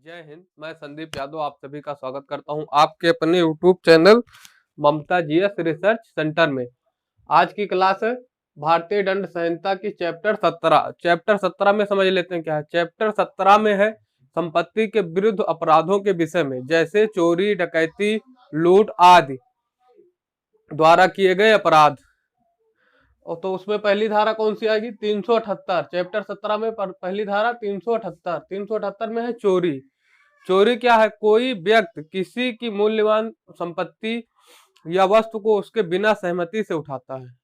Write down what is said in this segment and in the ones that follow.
जय हिंद। मैं संदीप यादव आप सभी का स्वागत करता हूं आपके अपने यूट्यूब चैनल ममता जीएस रिसर्च सेंटर में। आज की क्लास है भारतीय दंड संहिता की चैप्टर 17 में समझ लेते हैं क्या है। चैप्टर 17 में है संपत्ति के विरुद्ध अपराधों के विषय में, जैसे चोरी, डकैती, लूट आदि द्वारा किए गए अपराध। और तो उसमें पहली धारा कौन सी आएगी? 378। चैप्टर 17 में पहली धारा 378। 378 में है चोरी। चोरी क्या है? कोई व्यक्ति किसी की मूल्यवान संपत्ति या वस्तु को उसके बिना सहमति से उठाता है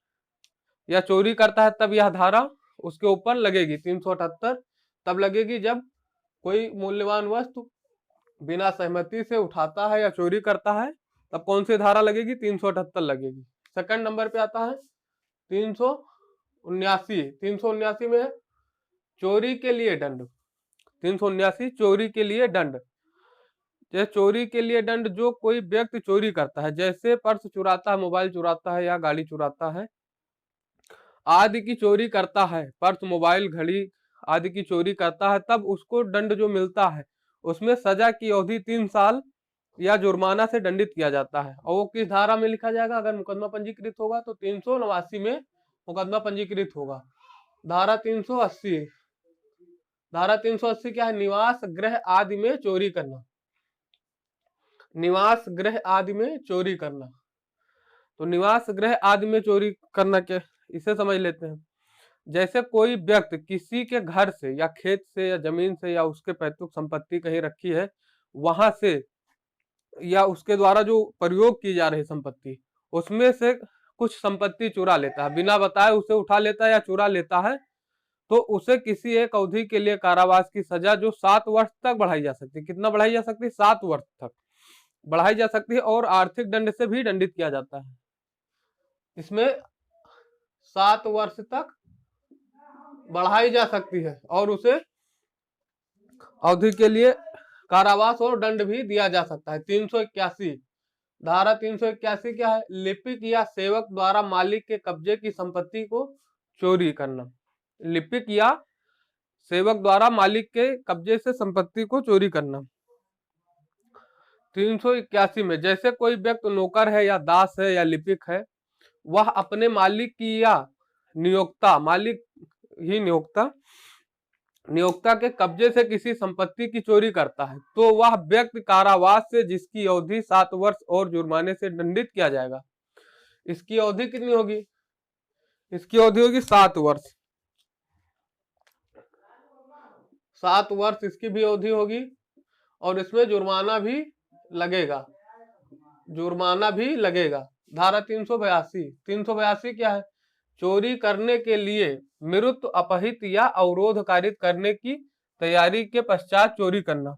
या चोरी करता है, तब यह धारा उसके ऊपर लगेगी। 378 तब लगेगी जब कोई मूल्यवान वस्तु बिना सहमति से उठाता है या चोरी करता है, तब कौन सी धारा लगेगी? 378 लगेगी। सेकंड नंबर पे आता है 379। 379 में है चोरी के लिए दंड। 379 चोरी के लिए दंड। जैसे चोरी के लिए दंड, जो कोई व्यक्ति चोरी करता है, जैसे पर्स चुराता है, मोबाइल चुराता है या गाड़ी चुराता है आदि की चोरी करता है, पर्स, मोबाइल, घड़ी आदि की चोरी करता है, तब उसको दंड जो मिलता है उसमें सजा की अवधि 3 साल या जुर्माना से दंडित किया जाता है। और वो किस धारा में लिखा जाएगा? अगर मुकदमा पंजीकृत होगा तो 389 में मुकदमा पंजीकृत होगा। धारा 380। धारा 380 क्या है? निवास गृह आदि में चोरी करना। निवास गृह आदि में चोरी करना। तो निवास गृह आदि में चोरी करना क्या, इसे समझ लेते हैं। जैसे कोई व्यक्ति किसी के घर से या खेत से या जमीन से या उसके पैतृक संपत्ति कहीं रखी है, वहां से या उसके द्वारा जो प्रयोग की जा रही संपत्ति, उसमें से कुछ संपत्ति चुरा लेता है, बिना बताए उसे उठा लेता है या चुरा लेता है, तो उसे किसी एक अवधि के लिए कारावास की सजा जो 7 वर्ष तक बढ़ाई जा सकती है। कितना बढ़ाई जा सकती है? 7 वर्ष तक बढ़ाई जा सकती है। और आर्थिक दंड से भी दंडित किया जाता है। इसमें 7 वर्ष तक बढ़ाई जा सकती है और उसे अवधि के लिए कारावास और दंड भी दिया जा सकता है। 381। धारा 381 क्या है? लिपिक या सेवक द्वारा मालिक के कब्जे की संपत्ति को चोरी करना। लिपिक या सेवक द्वारा मालिक के कब्जे से संपत्ति को चोरी करना। 381 में जैसे कोई व्यक्ति नौकर है या दास है या लिपिक है, वह अपने मालिक की या नियोक्ता, मालिक ही नियोक्ता के कब्जे से किसी संपत्ति की चोरी करता है, तो वह व्यक्ति कारावास से, जिसकी अवधि 7 वर्ष और जुर्माने से दंडित किया जाएगा। इसकी अवधि कितनी होगी? इसकी अवधि होगी 7 वर्ष। 7 वर्ष इसकी भी अवधि होगी और इसमें जुर्माना भी लगेगा। जुर्माना भी लगेगा। धारा 382। 382 क्या है? चोरी करने के लिए मृत्यु, अपहित या अवरोध कारित करने की तैयारी के पश्चात चोरी करना।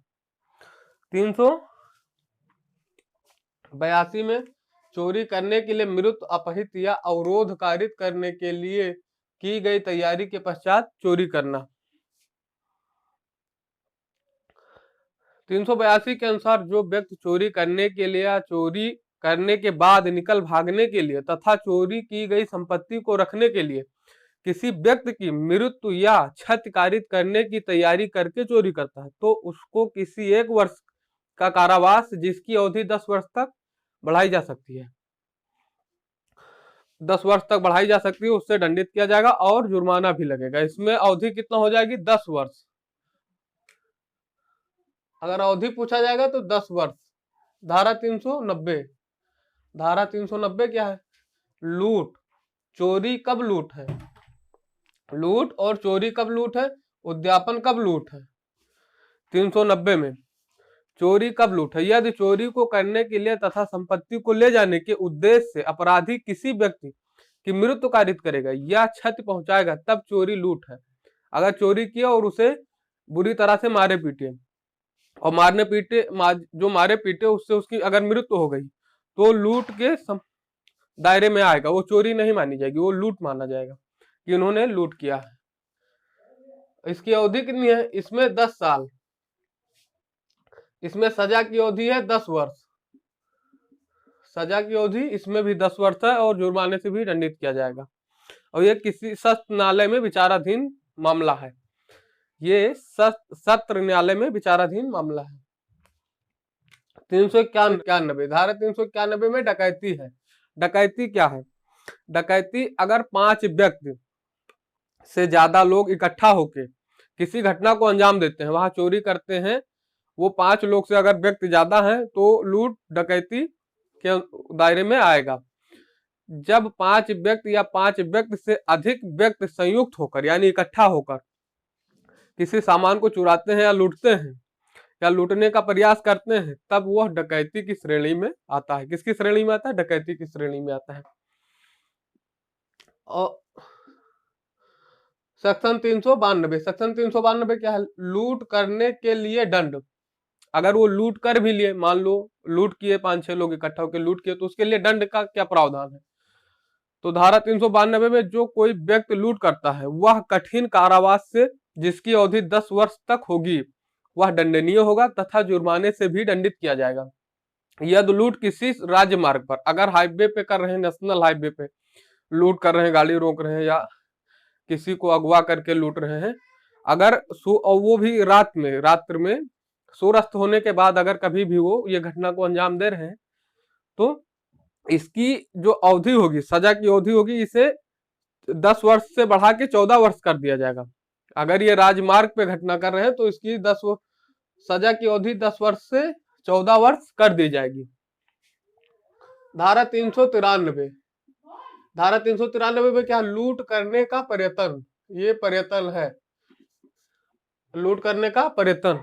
382 में चोरी करने के लिए मृत्यु, अपहित या अवरोध कारित करने के लिए की गई तैयारी के पश्चात चोरी करना। 382 के अनुसार जो व्यक्ति चोरी करने के लिए या चोरी करने के बाद निकल भागने के लिए तथा चोरी की गई संपत्ति को रखने के लिए किसी व्यक्ति की मृत्यु या क्षति कारित करने की तैयारी करके चोरी करता है, तो उसको किसी 1 वर्ष का कारावास, जिसकी अवधि 10 वर्ष तक बढ़ाई जा सकती है, 10 वर्ष तक बढ़ाई जा सकती है, उससे दंडित किया जाएगा और जुर्माना भी लगेगा। इसमें अवधि कितना हो जाएगी? 10 वर्ष। अगर अवधि पूछा जाएगा तो 10 वर्ष। धारा 390। धारा 390 क्या है? लूट। चोरी कब लूट है? लूट और चोरी कब लूट है? उद्यापन कब लूट है? 390 में चोरी कब लूट है? यदि चोरी को करने के लिए तथा संपत्ति को ले जाने के उद्देश्य से अपराधी किसी व्यक्ति की मृत्यु कारित करेगा या क्षति पहुंचाएगा, तब चोरी लूट है। अगर चोरी किया और उसे बुरी तरह से मारे पीटे, और जो मारे पीटे उससे उसकी अगर मृत्यु हो गई, तो लूट के दायरे में आएगा, वो चोरी नहीं मानी जाएगी, वो लूट माना जाएगा कि उन्होंने लूट किया है। इसकी अवधि कितनी है? इसमें 10 साल। इसमें सजा की अवधि है 10 वर्ष। सजा की अवधि इसमें भी 10 वर्ष है और जुर्माने से भी दंडित किया जाएगा। और यह किसी सत्र न्यायालय में विचाराधीन मामला है। ये सत्र न्यायालय में विचाराधीन मामला है। 391 धारा 391 में डकैती है। डकैती क्या है? डकैती अगर 5 व्यक्ति से ज्यादा लोग इकट्ठा होकर किसी घटना को अंजाम देते हैं, वहां चोरी करते हैं, वो 5 लोग से अगर व्यक्ति ज्यादा हैं तो लूट डकैती के दायरे में आएगा। जब 5 व्यक्ति या 5 व्यक्ति से अधिक व्यक्ति संयुक्त होकर यानी इकट्ठा होकर किसी सामान को चुराते हैं या लूटते हैं या लूटने का प्रयास करते हैं, तब वह डकैती की श्रेणी में आता है। किसकी श्रेणी में आता है? डकैती की श्रेणी में आता है। और सेक्शन 392 क्या है? लूट करने के लिए दंड। अगर वो लूट कर भी लिए, मान लो लूट किए, 5-6 लोग इकट्ठा होकर लूट किए, तो उसके लिए दंड का क्या प्रावधान है? तो धारा 392 में जो कोई व्यक्ति लूट करता है वह कठिन कारावास से, जिसकी अवधि 10 वर्ष तक होगी, वह दंडनीय होगा तथा जुर्माने से भी दंडित किया जाएगा। यदि लूट किसी राजमार्ग पर, अगर हाईवे पे कर रहे हैं, नेशनल हाईवे पे लूट कर रहे हैं, गाड़ी रोक रहे हैं या किसी को अगवा करके लूट रहे हैं, अगर वो भी रात्र में सूर्यास्त होने के बाद अगर कभी भी वो ये घटना को अंजाम दे रहे हैं, तो इसकी जो अवधि होगी, सजा की अवधि होगी, इसे 10 वर्ष से बढ़ा के 14 वर्ष कर दिया जाएगा। अगर ये राजमार्ग पे घटना कर रहे हैं तो इसकी सजा की अवधि 10 वर्ष से 14 वर्ष कर दी जाएगी। धारा 393 में क्या? लूट करने का प्रयत्न। ये प्रयत्न है, लूट करने का प्रयत्न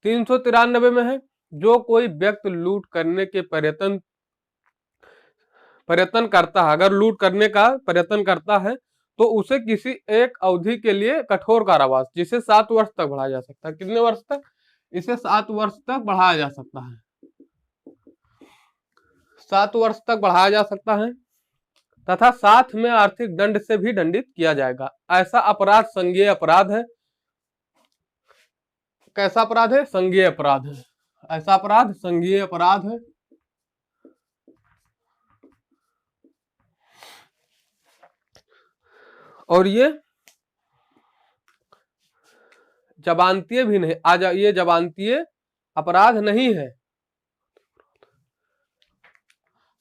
393 में है। जो कोई व्यक्ति लूट करने के प्रयत्न करता है, अगर लूट करने का प्रयत्न करता है तो उसे किसी एक अवधि के लिए कठोर कारावास, जिसे 7 वर्ष तक बढ़ाया जा सकता है। कितने वर्ष तक? इसे 7 वर्ष तक बढ़ाया जा सकता है। 7 वर्ष तक बढ़ाया जा सकता है तथा साथ में आर्थिक दंड से भी दंडित किया जाएगा। ऐसा अपराध संज्ञेय अपराध है। कैसा अपराध है? संज्ञेय अपराध है। ऐसा अपराध संज्ञेय अपराध है। और ये जबानतीय भी नहीं, ये जबानतीय अपराध नहीं है।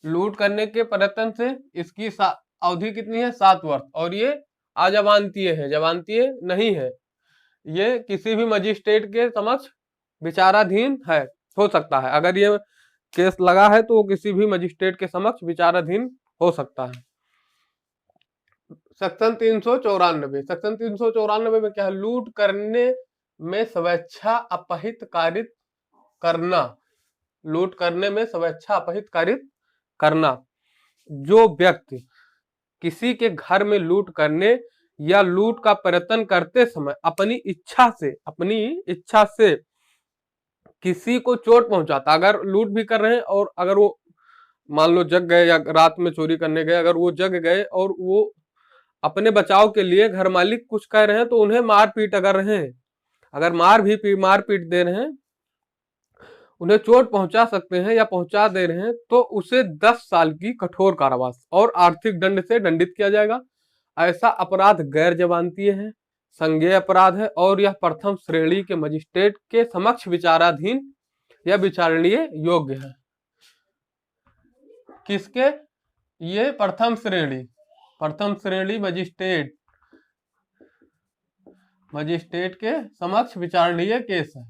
लूट करने के प्रयत्न से इसकी अवधि कितनी है? 7 वर्ष। और ये अजबानतीय है, जबानतीय नहीं है। ये किसी भी मजिस्ट्रेट के समक्ष विचाराधीन है, हो सकता है। अगर ये केस लगा है तो वो किसी भी मजिस्ट्रेट के समक्ष विचाराधीन हो सकता है। सेक्शन 394 में क्या है? लूट करने में स्वेच्छा अपहित कारित करना। लूट करने में स्वेच्छा अपहित कारित करना। जो व्यक्ति किसी के घर में लूट करने या लूट का प्रयत्न करते समय अपनी इच्छा से किसी को चोट पहुंचाता, अगर लूट भी कर रहे हैं और अगर वो मान लो जग गए या रात में चोरी करने गए, अगर वो जग गए और वो अपने बचाव के लिए घर मालिक कुछ कह रहे हैं तो उन्हें मारपीट अगर रहे हैं, अगर मारपीट दे रहे हैं, उन्हें चोट पहुंचा सकते हैं या पहुंचा दे रहे हैं, तो उसे 10 साल की कठोर कारावास और आर्थिक दंड से दंडित किया जाएगा। ऐसा अपराध गैर जमानतीय है, संज्ञेय अपराध है और यह प्रथम श्रेणी के मजिस्ट्रेट के समक्ष विचाराधीन या विचारणीय योग्य है। किसके? ये प्रथम श्रेणी मजिस्ट्रेट के समक्ष विचारणीय केस है।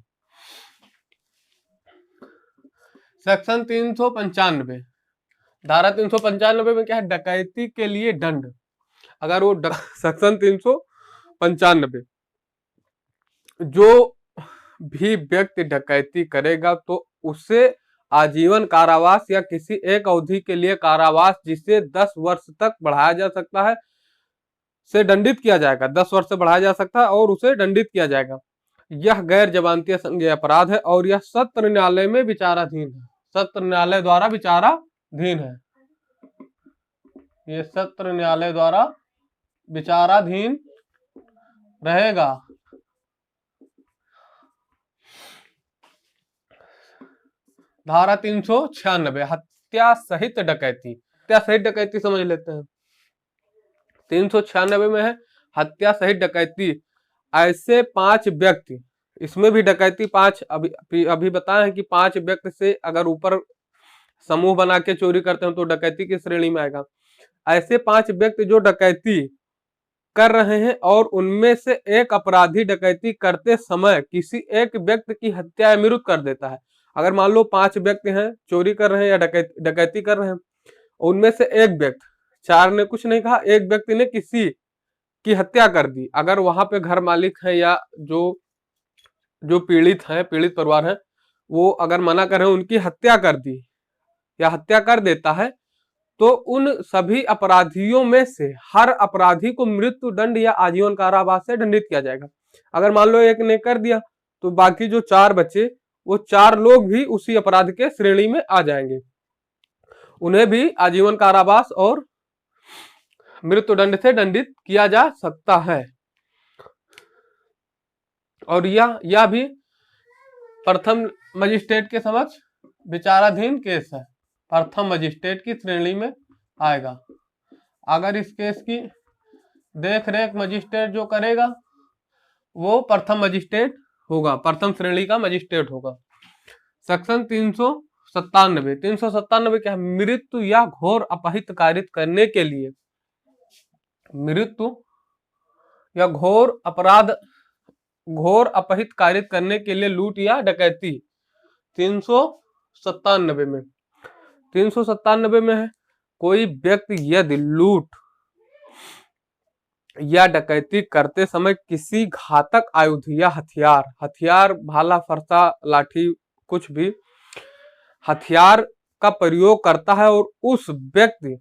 सेक्शन 395 धारा 395 में क्या है? डकैती के लिए दंड। अगर वो सेक्शन 395 जो भी व्यक्ति डकैती करेगा तो उसे आजीवन कारावास या किसी एक अवधि के लिए कारावास, जिसे 10 वर्ष तक बढ़ाया जा सकता है, से दंडित किया जाएगा। 10 वर्ष से बढ़ाया जा सकता है और उसे दंडित किया जाएगा। यह गैर जमानतीय संज्ञेय अपराध है और यह सत्र न्यायालय में विचाराधीन है। सत्र न्यायालय द्वारा विचाराधीन है। ये सत्र न्यायालय द्वारा विचाराधीन रहेगा। धारा 396 हत्या सहित डकैती। हत्या सहित डकैती समझ लेते हैं। 396 में है हत्या सहित डकैती। ऐसे 5 व्यक्ति, इसमें भी डकैती 5 अभी बताए हैं कि 5 व्यक्ति से अगर ऊपर समूह बना के चोरी करते हैं तो डकैती की श्रेणी में आएगा। ऐसे 5 व्यक्ति जो डकैती कर रहे हैं और उनमें से एक अपराधी डकैती करते समय किसी एक व्यक्ति की हत्या या मृत्यु कर देता है। अगर मान लो 5 व्यक्ति हैं, चोरी कर रहे हैं या डकैती कर रहे हैं, उनमें से एक व्यक्ति, 4 ने कुछ नहीं कहा, एक व्यक्ति ने किसी की हत्या कर दी। अगर वहां पे घर मालिक है या जो पीड़ित है, पीड़ित परिवार है, वो अगर मना कर रहे हैं, उनकी हत्या कर दी या हत्या कर देता है, तो उन सभी अपराधियों में से हर अपराधी को मृत्यु दंड या आजीवन कारावास से दंडित किया जाएगा। अगर मान लो एक ने कर दिया तो बाकी जो 4 बचे, वो 4 लोग भी उसी अपराध के श्रेणी में आ जाएंगे, उन्हें भी आजीवन कारावास और मृत्यु दंड से दंडित किया जा सकता है। और यह भी प्रथम मजिस्ट्रेट के समक्ष विचाराधीन केस है, प्रथम मजिस्ट्रेट की श्रेणी में आएगा। अगर इस केस की देख रेख मजिस्ट्रेट जो करेगा वो प्रथम मजिस्ट्रेट होगा, प्रथम श्रेणी का मजिस्ट्रेट होगा। सेक्शन 397 क्या है? मृत्यु या घोर अपहित कारित करने के लिए, मृत्यु या घोर अपहित कारित करने के लिए लूट या डकैती 397 में है। कोई व्यक्ति यदि लूट या डकैती करते समय किसी घातक आयुध या हथियार, भाला, फरसा, लाठी, कुछ भी हथियार का प्रयोग करता है और उस व्यक्ति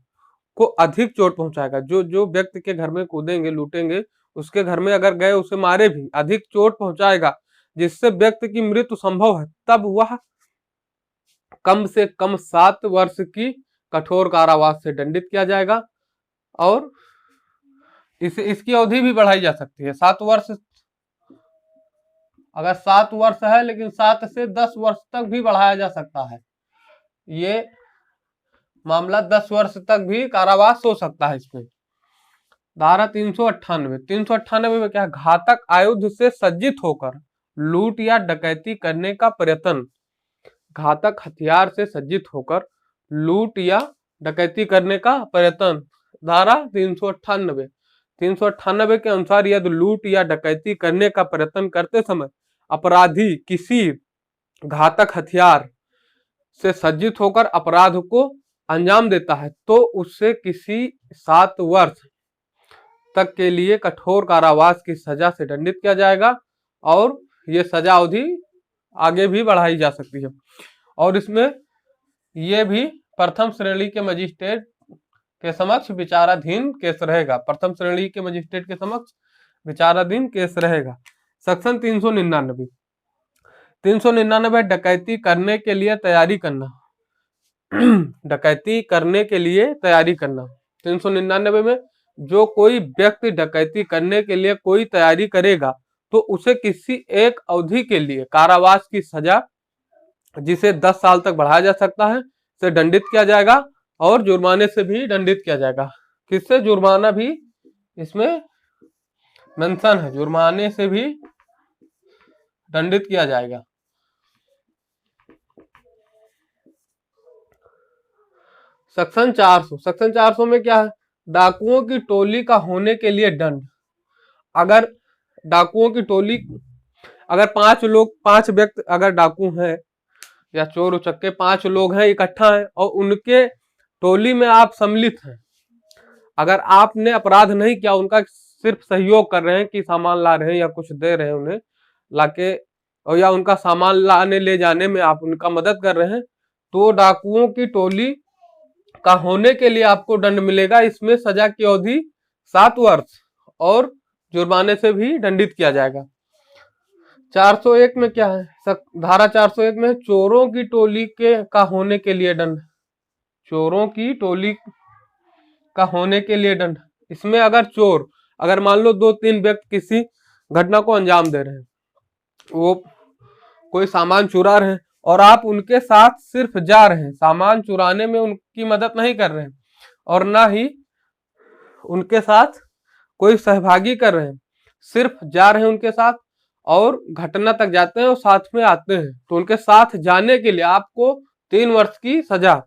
को अधिक चोट पहुंचाएगा, जो व्यक्ति के घर में कूदेंगे, लूटेंगे, उसके घर में अगर गए, उसे मारे भी, अधिक चोट पहुंचाएगा जिससे व्यक्ति की मृत्यु संभव है, तब वह कम से कम 7 वर्ष की कठोर कारावास से दंडित किया जाएगा। और इसकी अवधि भी बढ़ाई जा सकती है। 7 वर्ष, अगर 7 वर्ष है लेकिन 7 से 10 वर्ष तक भी बढ़ाया जा सकता है। ये मामला 10 वर्ष तक भी कारावास हो सकता है। इसमें धारा 398 में क्या? घातक आयुध से सज्जित होकर लूट या डकैती करने का प्रयत्न, घातक हथियार से सज्जित होकर लूट या डकैती करने का प्रयत्न। धारा 398 के अनुसार यदि लूट या डकैती करने का प्रयत्न करते समय अपराधी किसी घातक हथियार से सज्जित होकर अपराध को अंजाम देता है तो उससे किसी 7 वर्ष तक के लिए कठोर कारावास की सजा से दंडित किया जाएगा और ये सजा अवधि आगे भी बढ़ाई जा सकती है। और इसमें ये भी प्रथम श्रेणी के मजिस्ट्रेट के समक्ष विचाराधीन केस रहेगा, प्रथम श्रेणी के मजिस्ट्रेट के समक्ष विचाराधीन केस रहेगा। सेक्शन 399 डकैती करने के लिए तैयारी करना। डकैती करने के लिए तैयारी करना 399 में, जो कोई व्यक्ति डकैती करने के लिए कोई तैयारी करेगा तो उसे किसी एक अवधि के लिए कारावास की सजा, जिसे 10 साल तक बढ़ाया जा सकता है, से दंडित किया जाएगा और जुर्माने से भी दंडित किया जाएगा। किससे? जुर्माना भी इसमें मेंशन है, जुर्माने से भी दंडित किया जाएगा। सेक्शन 400 में क्या है? डाकुओं की टोली का होने के लिए दंड। अगर डाकुओं की टोली, अगर 5 व्यक्ति अगर डाकू हैं या चोर उचक्के 5 लोग हैं, इकट्ठा हैं और उनके टोली में आप सम्मिलित हैं, अगर आपने अपराध नहीं किया, उनका सिर्फ सहयोग कर रहे हैं कि सामान ला रहे हैं या कुछ दे रहे हैं उन्हें लाके, और या उनका सामान लाने ले जाने में आप उनका मदद कर रहे हैं, तो डाकुओं की टोली का होने के लिए आपको दंड मिलेगा। इसमें सजा की अवधि 7 वर्ष और जुर्माने से भी दंडित किया जाएगा। 401 में क्या है? धारा 401 में चोरों की टोली का होने के लिए दंड, चोरों की टोली का होने के लिए दंड। इसमें अगर मान लो 2-3 व्यक्ति किसी घटना को अंजाम दे रहे हैं, वो कोई सामान चुरा रहे हैं और आप उनके साथ सिर्फ जा रहे हैं, सामान चुराने में उनकी मदद नहीं कर रहे हैं और ना ही उनके साथ कोई सहभागी कर रहे हैं, सिर्फ जा रहे हैं उनके साथ और घटना तक जाते हैं और साथ में आते हैं, तो उनके साथ जाने के लिए आपको 3 वर्ष की सजा,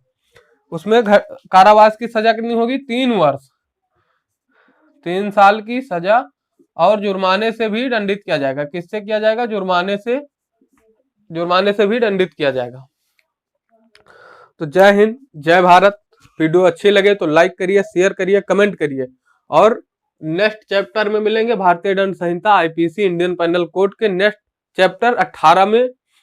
उसमें कारावास की सजा कितनी होगी, 3 वर्ष, 3 साल की सजा, और जुर्माने से भी दंडित किया जाएगा। किससे किया जाएगा, जुर्माने से भी दंडित किया जाएगा। तो जय हिंद, जय भारत। वीडियो अच्छी लगे तो लाइक करिए, शेयर करिए, कमेंट करिए, और नेक्स्ट चैप्टर में मिलेंगे। भारतीय दंड संहिता, आईपीसी, इंडियन पेनल कोड के नेक्स्ट चैप्टर 18 में